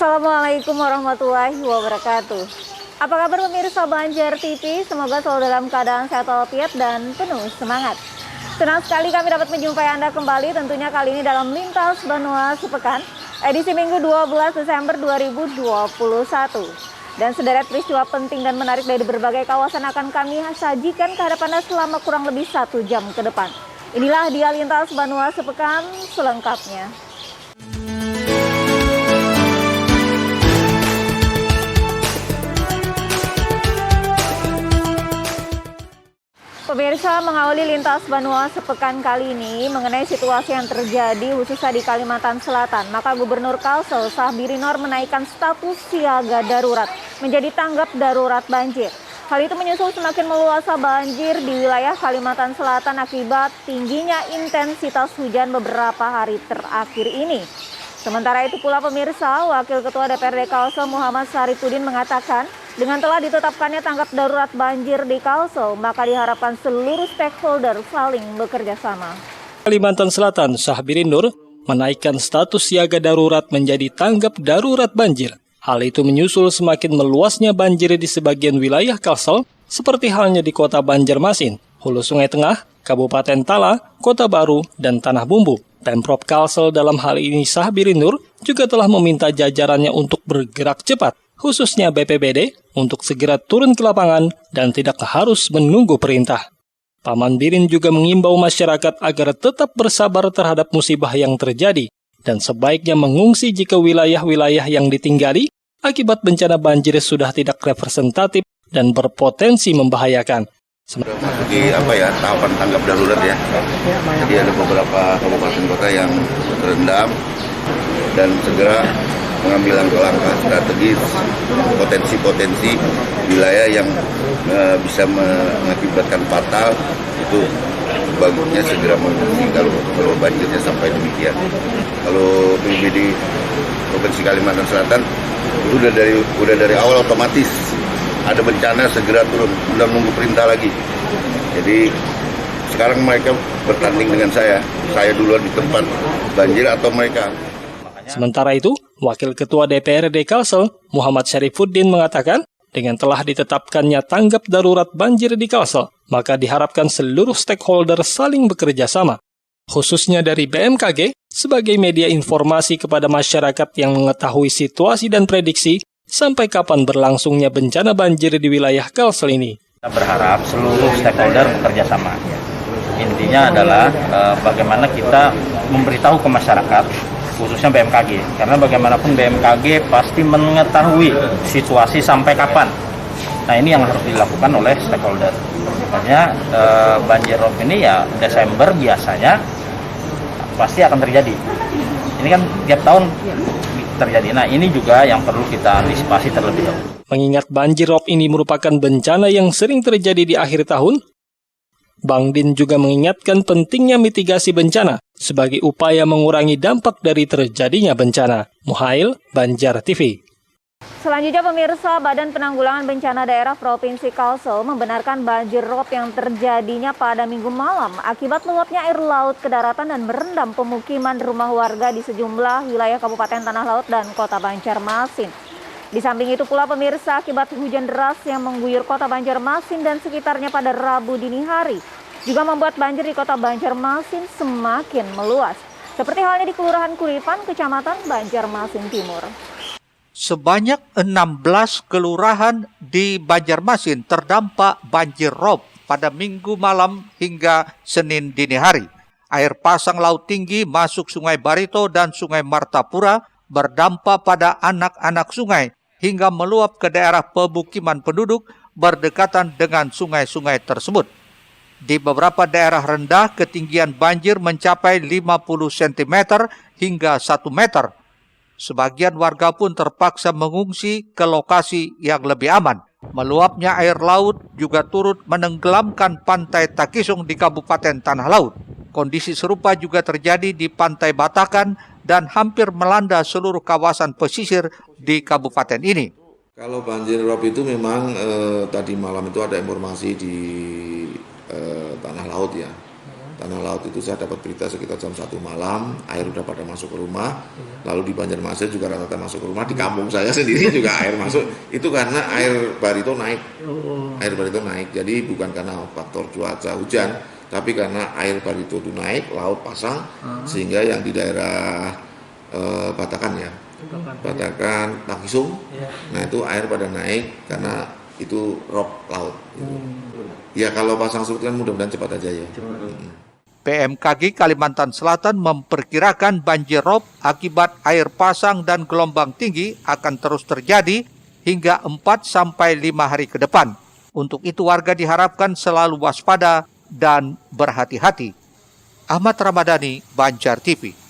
Assalamualaikum warahmatullahi wabarakatuh. Apa kabar pemirsa Banjar TV? Semoga selalu dalam keadaan sehat walafiat dan penuh semangat. Senang sekali kami dapat menjumpai Anda kembali, tentunya kali ini dalam Lintas Banua Sepekan, edisi Minggu 12 Desember 2021. Dan sederet peristiwa penting dan menarik dari berbagai kawasan akan kami sajikan ke hadapan Anda selama kurang lebih 1 jam ke depan. Inilah dia Lintas Banua Sepekan selengkapnya. Pemirsa, mengawali Lintas Banua Sepekan kali ini mengenai situasi yang terjadi khususnya di Kalimantan Selatan, maka Gubernur Kalsel Sahbirinor menaikkan status siaga darurat menjadi tanggap darurat banjir. Hal itu menyusul semakin meluasnya banjir di wilayah Kalimantan Selatan akibat tingginya intensitas hujan beberapa hari terakhir ini. Sementara itu pula pemirsa, Wakil Ketua DPRD Kalsel Muhammad Syarifuddin mengatakan, dengan telah ditetapkannya tanggap darurat banjir di Kalsel, maka diharapkan seluruh stakeholder saling bekerja sama. Kalimantan Selatan, Sahbirinor menaikkan status siaga darurat menjadi tanggap darurat banjir. Hal itu menyusul semakin meluasnya banjir di sebagian wilayah Kalsel, seperti halnya di Kota Banjarmasin, Hulu Sungai Tengah, Kabupaten Tala, Kota Baru, dan Tanah Bumbu. Pemprov Kalsel dalam hal ini Sahbirinor juga telah meminta jajarannya untuk bergerak cepat, khususnya BPBD, untuk segera turun ke lapangan dan tidak harus menunggu perintah. Paman Birin juga mengimbau masyarakat agar tetap bersabar terhadap musibah yang terjadi dan sebaiknya mengungsi jika wilayah-wilayah yang ditinggali akibat bencana banjir sudah tidak representatif dan berpotensi membahayakan. Memasuki tahapan tanggap darurat ya. Jadi ada beberapa kabupaten kota yang terendam dan segera mengambil langkah-langkah strategis potensi-potensi wilayah yang bisa mengakibatkan fatal, itu bagusnya segera mengungsi kalau banjirnya sampai demikian. Kalau di Provinsi Kalimantan Selatan itu udah dari awal otomatis ada bencana segera turun, udah nunggu perintah lagi. Jadi sekarang mereka bertanding dengan saya duluan di tempat banjir atau mereka. Sementara itu, Wakil Ketua DPRD Kalsel, Muhammad Syarifuddin mengatakan, dengan telah ditetapkannya tanggap darurat banjir di Kalsel, maka diharapkan seluruh stakeholder saling bekerja sama, khususnya dari BMKG, sebagai media informasi kepada masyarakat yang mengetahui situasi dan prediksi sampai kapan berlangsungnya bencana banjir di wilayah Kalsel ini. Kita berharap seluruh stakeholder bekerja sama. Intinya adalah bagaimana kita memberitahu ke masyarakat, khususnya BMKG, karena bagaimanapun BMKG pasti mengetahui situasi sampai kapan. Nah, ini yang harus dilakukan oleh stakeholder. Makanya banjir rob ini ya Desember biasanya pasti akan terjadi. Ini kan tiap tahun terjadi. Nah, ini juga yang perlu kita antisipasi terlebih dahulu. Mengingat banjir rob ini merupakan bencana yang sering terjadi di akhir tahun, Bang Din juga mengingatkan pentingnya mitigasi bencana sebagai upaya mengurangi dampak dari terjadinya bencana. Muhail, Banjar TV. Selanjutnya pemirsa, Badan Penanggulangan Bencana Daerah Provinsi Kalsel membenarkan banjir rob yang terjadinya pada Minggu malam akibat meluapnya air laut ke daratan dan merendam pemukiman rumah warga di sejumlah wilayah Kabupaten Tanah Laut dan Kota Banjarmasin. Di samping itu pula pemirsa, akibat hujan deras yang mengguyur Kota Banjarmasin dan sekitarnya pada Rabu dini hari juga membuat banjir di Kota Banjarmasin semakin meluas. Seperti halnya di Kelurahan Kuripan, Kecamatan Banjarmasin Timur. Sebanyak 16 kelurahan di Banjarmasin terdampak banjir rob pada Minggu malam hingga Senin dini hari. Air pasang laut tinggi masuk Sungai Barito dan Sungai Martapura berdampak pada anak-anak sungai hingga meluap ke daerah pemukiman penduduk berdekatan dengan sungai-sungai tersebut. Di beberapa daerah rendah, ketinggian banjir mencapai 50 cm hingga 1 meter. Sebagian warga pun terpaksa mengungsi ke lokasi yang lebih aman. Meluapnya air laut juga turut menenggelamkan pantai Takisung di Kabupaten Tanah Laut. Kondisi serupa juga terjadi di Pantai Batakan dan hampir melanda seluruh kawasan pesisir di kabupaten ini. Kalau banjir rob itu memang tadi malam itu ada informasi di Tanah Laut ya. Tanah laut itu saya dapat berita sekitar jam 1 malam, air udah pada masuk ke rumah. Lalu di Banjarmasin juga rata-rata masuk ke rumah. Di kampung saya sendiri juga air masuk. Itu karena air barito naik. Air barito naik. Jadi bukan karena faktor cuaca hujan, tapi karena air barito itu naik, laut pasang, sehingga yang di daerah Batakan ya, Batakan, Tangkisung, nah itu air pada naik karena itu rob laut. Ya kalau pasang surut kan mudah-mudahan cepat aja ya. BMKG Kalimantan Selatan memperkirakan banjir rob akibat air pasang dan gelombang tinggi akan terus terjadi hingga 4-5 hari ke depan. Untuk itu warga diharapkan selalu waspada dan berhati-hati. Ahmad Ramadhani, Banjar TV.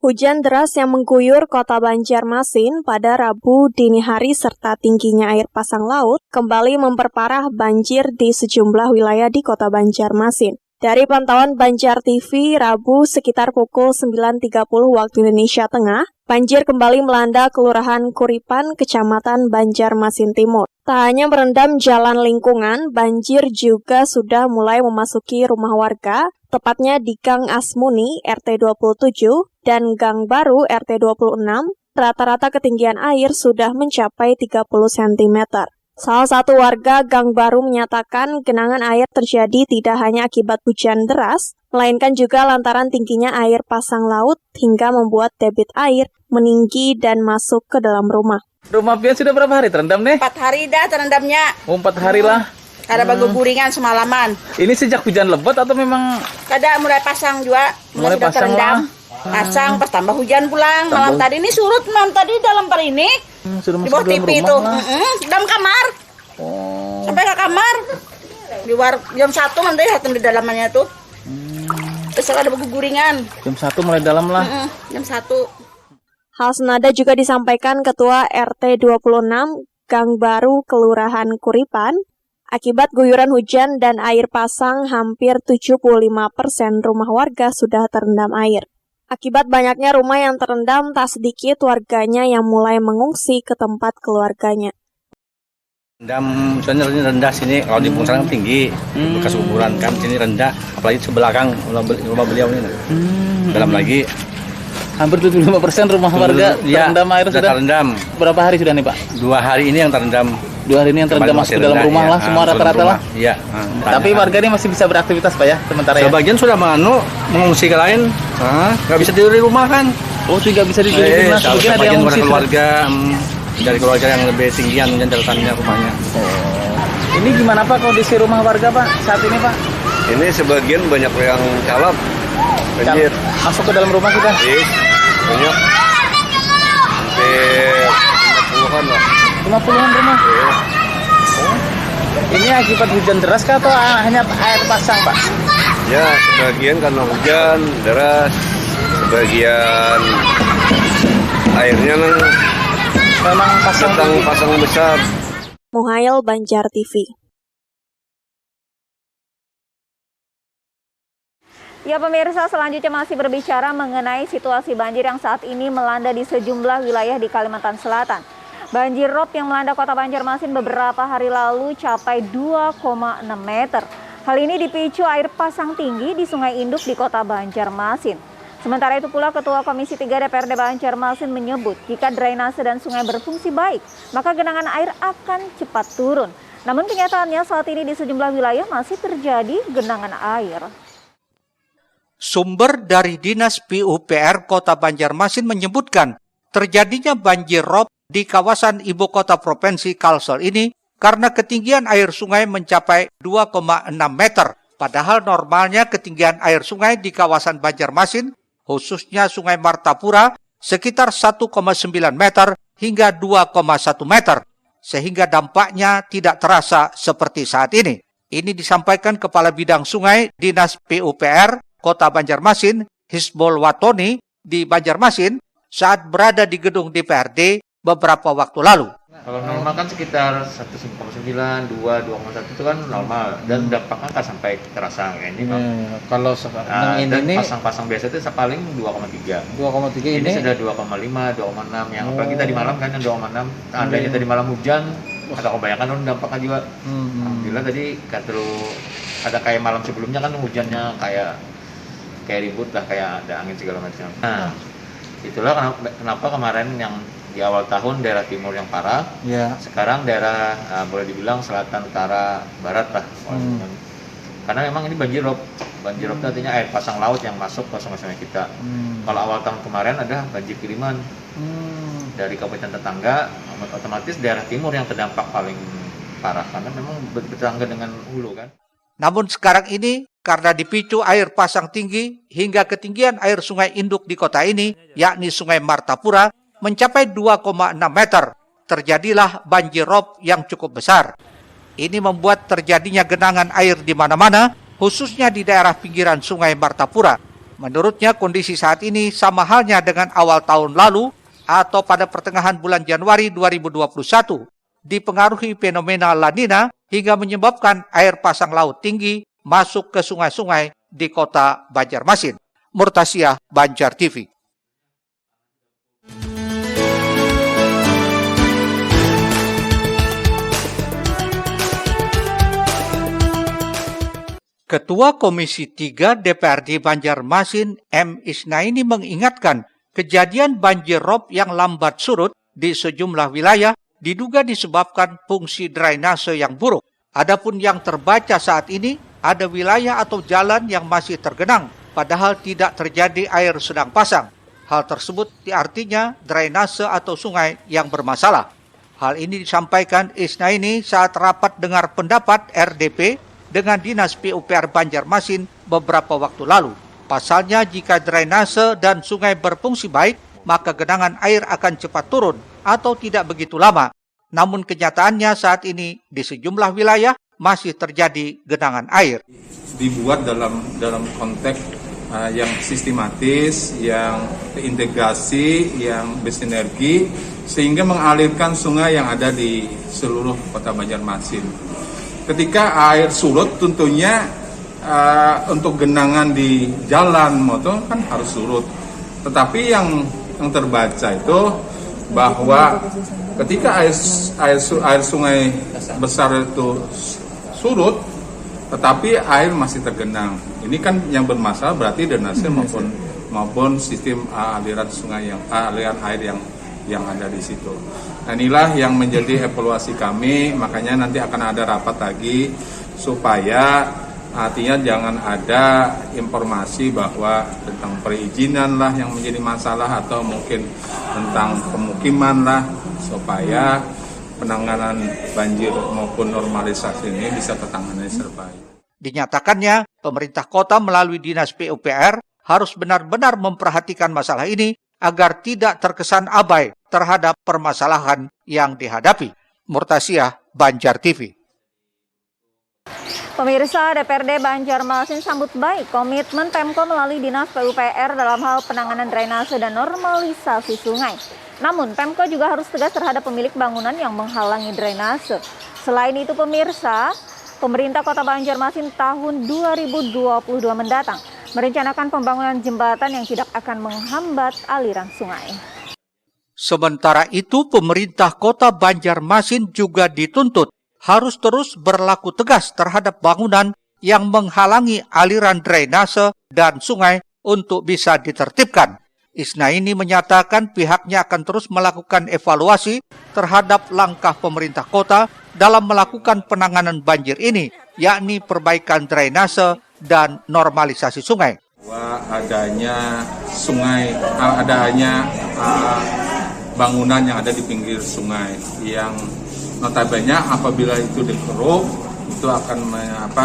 Hujan deras yang mengguyur kota Banjarmasin pada Rabu dini hari serta tingginya air pasang laut kembali memperparah banjir di sejumlah wilayah di kota Banjarmasin. Dari pantauan Banjar TV, Rabu sekitar pukul 9.30 waktu Indonesia Tengah, banjir kembali melanda Kelurahan Kuripan, Kecamatan Banjarmasin Timur. Tak hanya merendam jalan lingkungan, banjir juga sudah mulai memasuki rumah warga, tepatnya di Gang Asmuni RT 27 dan Gang Baru RT 26. Rata-rata ketinggian air sudah mencapai 30 cm. Salah satu warga Gang Baru menyatakan genangan air terjadi tidak hanya akibat hujan deras, melainkan juga lantaran tingginya air pasang laut hingga membuat debit air meninggi dan masuk ke dalam rumah. Rumah pian sudah berapa hari terendam nih? 4 hari dah terendamnya. 4 hari lah. Ada bagu guringan semalaman. Ini sejak hujan lebat atau memang? Kada mulai pasang juga, mulai sudah pasang terendam. lah. Pasang pas tambah hujan pulang. Malam tadi ini surut, malam tadi dalam par ini. Sudah Di masuk bawah dalam TV rumah itu. lah. Dalam kamar. Sampai ke kamar. Di luar jam 1 nanti datang di dalamannya tuh. Terus ada bagu guringan. Jam 1 mulai dalam lah. Jam 1. Hal senada juga disampaikan Ketua RT 26 Gang Baru Kelurahan Kuripan. Akibat guyuran hujan dan air pasang, hampir 75% rumah warga sudah terendam air. Akibat banyaknya rumah yang terendam, tak sedikit warganya yang mulai mengungsi ke tempat keluarganya. Rendam, soalnya rendah sini, kalau di Pungsaran tinggi, bekas kuburan kan, sini rendah, apalagi sebelakang rumah beliau ini. Dalam lagi, Hampir 75% rumah warga terendam air sudah. Terendam. Berapa hari sudah nih Pak? 2 hari ini yang terendam. 2 hari ini yang terendam masuk ke dalam rumah lah, semua rata-rata lah. Iya. Tapi warga ini masih bisa beraktivitas Pak ya, sementara ya? Sebagian sudah mengungsi ke lain, nggak bisa tidur di rumah kan. Oh, juga bisa tidur di rumah. Mungkin ada yang mengungsi keluarga, dari keluarga yang lebih tinggian dan catatannya rumahnya. Ini gimana Pak kondisi rumah warga Pak saat ini Pak? Ini sebagian banyak yang calap, banjir. Masuk ke dalam rumah sudah? Banyak. Hampir 50-an lah. 50-an rumah? Oh. Ini akibat hujan deras kah atau hanya air pasang Pak? Ya, sebagian karena hujan deras, sebagian airnya Memang pasang besar. Muhail, Banjar TV. Ya pemirsa, selanjutnya masih berbicara mengenai situasi banjir yang saat ini melanda di sejumlah wilayah di Kalimantan Selatan. Banjir rob yang melanda kota Banjarmasin beberapa hari lalu capai 2,6 meter. Hal ini dipicu air pasang tinggi di Sungai Induk di kota Banjarmasin. Sementara itu pula Ketua Komisi 3 DPRD Banjarmasin menyebut jika drainase dan sungai berfungsi baik, maka genangan air akan cepat turun. Namun kenyataannya saat ini di sejumlah wilayah masih terjadi genangan air. Sumber dari Dinas PUPR Kota Banjarmasin menyebutkan terjadinya banjir rob di kawasan ibu kota provinsi Kalsel ini karena ketinggian air sungai mencapai 2,6 meter. Padahal normalnya ketinggian air sungai di kawasan Banjarmasin, khususnya Sungai Martapura, sekitar 1,9 meter hingga 2,1 meter. Sehingga dampaknya tidak terasa seperti saat ini. Ini disampaikan Kepala Bidang Sungai Dinas PUPR Kota Banjarmasin, Hisbol Watoni di Banjarmasin saat berada di gedung DPRD beberapa waktu lalu. Kalau normal kan sekitar 1,9, 2,1 itu kan normal dan dampaknya kan sampai terasa kayak ini. Kalau sekarang ini pasang-pasang biasa itu paling 2,3. 2,3 ini sudah 2,5, 2,6 yang apalagi tadi malam kan yang 2,6. Andainya tadi malam hujan, ada kebanyakan dampaknya juga. Alhamdulillah tadi nggak terlalu ada kayak malam sebelumnya kan hujannya kayak ribut lah, kayak ada angin segala macam. Nah, itulah kenapa kemarin yang di awal tahun daerah timur yang parah, sekarang daerah boleh dibilang selatan, utara, barat lah. Karena memang ini banjir rob itu artinya air pasang laut yang masuk ke sungai-sungai kita. Kalau awal tahun kemarin ada banjir kiriman dari kabupaten tetangga, otomatis daerah timur yang terdampak paling parah karena memang bertetangga dengan hulu kan. Namun sekarang ini karena dipicu air pasang tinggi hingga ketinggian air sungai induk di kota ini, yakni Sungai Martapura, mencapai 2,6 meter, terjadilah banjir rob yang cukup besar. Ini membuat terjadinya genangan air di mana-mana, khususnya di daerah pinggiran Sungai Martapura. Menurutnya kondisi saat ini sama halnya dengan awal tahun lalu atau pada pertengahan bulan Januari 2021, dipengaruhi fenomena La Nina hingga menyebabkan air pasang laut tinggi masuk ke sungai-sungai di kota Banjarmasin. Murtasiah, Banjar TV. Ketua Komisi 3 DPRD Banjarmasin M. Isnaini mengingatkan kejadian banjir rob yang lambat surut di sejumlah wilayah diduga disebabkan fungsi drainase yang buruk. Adapun yang terbaca saat ini, ada wilayah atau jalan yang masih tergenang, padahal tidak terjadi air sedang pasang. Hal tersebut artinya drainase atau sungai yang bermasalah. Hal ini disampaikan Isnaini saat rapat dengar pendapat RDP dengan Dinas PUPR Banjarmasin beberapa waktu lalu. Pasalnya jika drainase dan sungai berfungsi baik, maka genangan air akan cepat turun atau tidak begitu lama. Namun kenyataannya saat ini di sejumlah wilayah masih terjadi genangan air. Dibuat dalam konteks yang sistematis, yang terintegrasi, yang bersinergi, sehingga mengalirkan sungai yang ada di seluruh kota Banjarmasin. Ketika air surut tentunya untuk genangan di jalan motor kan harus surut. Tetapi yang terbaca itu bahwa ketika air sungai besar itu surut, tetapi air masih tergenang. Ini kan yang bermasalah berarti drainase maupun sistem aliran sungai aliran air yang ada di situ. Nah, inilah yang menjadi evaluasi kami, makanya nanti akan ada rapat lagi supaya artinya jangan ada informasi bahwa tentang perizinan lah yang menjadi masalah atau mungkin tentang pemukiman lah, supaya penanganan banjir maupun normalisasi ini bisa tertangani secara baik. Dinyatakannya, pemerintah kota melalui Dinas PUPR harus benar-benar memperhatikan masalah ini agar tidak terkesan abai terhadap permasalahan yang dihadapi. Murtasiah, Banjar TV. Pemirsa, DPRD Banjarmasin sambut baik komitmen Pemko melalui Dinas PUPR dalam hal penanganan drainase dan normalisasi sungai. Namun, Pemko juga harus tegas terhadap pemilik bangunan yang menghalangi drainase. Selain itu, pemirsa, pemerintah Kota Banjarmasin tahun 2022 mendatang merencanakan pembangunan jembatan yang tidak akan menghambat aliran sungai. Sementara itu, pemerintah Kota Banjarmasin juga dituntut harus terus berlaku tegas terhadap bangunan yang menghalangi aliran drainase dan sungai untuk bisa ditertibkan. Isnaini menyatakan pihaknya akan terus melakukan evaluasi terhadap langkah pemerintah kota dalam melakukan penanganan banjir ini, yakni perbaikan drainase dan normalisasi sungai. Adanya sungai, adanya bangunan yang ada di pinggir sungai yang notabene apabila itu dikeruk itu akan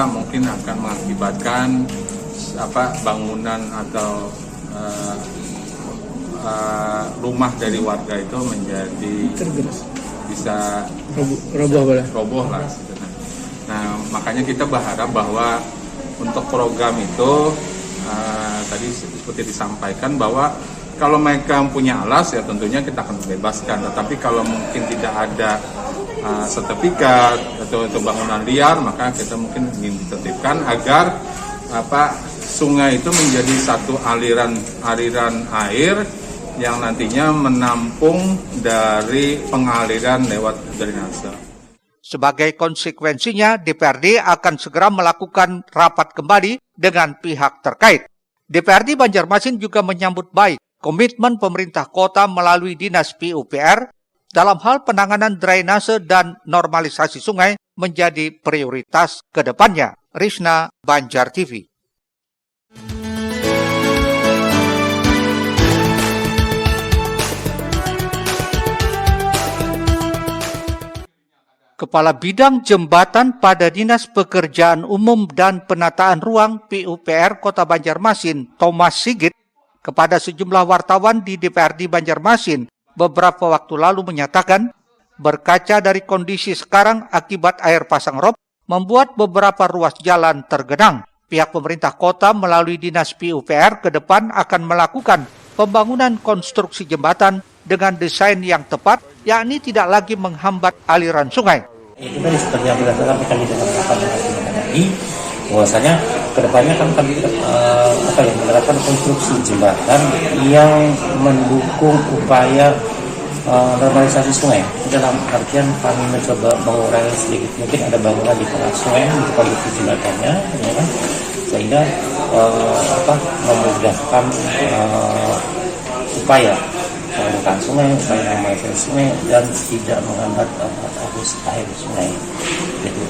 mungkin akan mengakibatkan bangunan atau rumah dari warga itu menjadi bisa roboh lah. Nah, makanya kita berharap bahwa untuk program itu tadi seperti disampaikan bahwa Kalau mereka punya alas ya tentunya kita akan bebaskan. Tetapi kalau mungkin tidak ada sertifikat atau bangunan liar, maka kita mungkin ingin ditertibkan agar sungai itu menjadi satu aliran air yang nantinya menampung dari pengaliran lewat drainase. Sebagai konsekuensinya, DPRD akan segera melakukan rapat kembali dengan pihak terkait. DPRD Banjarmasin juga menyambut baik komitmen pemerintah kota melalui Dinas PUPR dalam hal penanganan drainase dan normalisasi sungai menjadi prioritas ke depannya. Rishna, Banjar TV. Kepala Bidang Jembatan pada Dinas Pekerjaan Umum dan Penataan Ruang PUPR Kota Banjarmasin, Thomas Sigit, kepada sejumlah wartawan di DPRD Banjarmasin beberapa waktu lalu menyatakan, berkaca dari kondisi sekarang akibat air pasang rob, membuat beberapa ruas jalan tergenang. Pihak pemerintah kota melalui Dinas PUPR ke depan akan melakukan pembangunan konstruksi jembatan dengan desain yang tepat, yakni tidak lagi menghambat aliran sungai. Itu tadi seperti yang berdasarkan PKG dalam rapat tadi, bahwasanya kedepannya kan kami menerapkan konstruksi jembatan yang mendukung upaya normalisasi sungai. Dalam artian kami mencoba mengurangi sedikit mungkin ada bangunan di tengah sungai untuk konstruksi jembatannya, ya kan? Sehingga memudahkan upaya pengelolaan sungai, upaya normalisasi sungai dan tidak menghambat arus air sungai.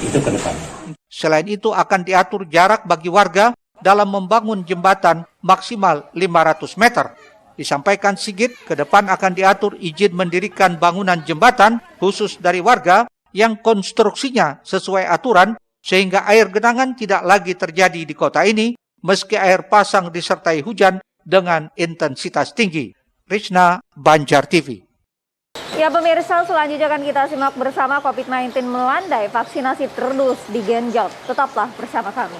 Itu ke depannya. Selain itu akan diatur jarak bagi warga dalam membangun jembatan maksimal 500 meter. Disampaikan Sigit, ke depan akan diatur izin mendirikan bangunan jembatan khusus dari warga yang konstruksinya sesuai aturan sehingga air genangan tidak lagi terjadi di kota ini meski air pasang disertai hujan dengan intensitas tinggi. Rishna, Banjar TV. Ya pemirsa, selanjutnya akan kita simak bersama COVID-19 melandai, vaksinasi terus digenjot. Tetaplah bersama kami.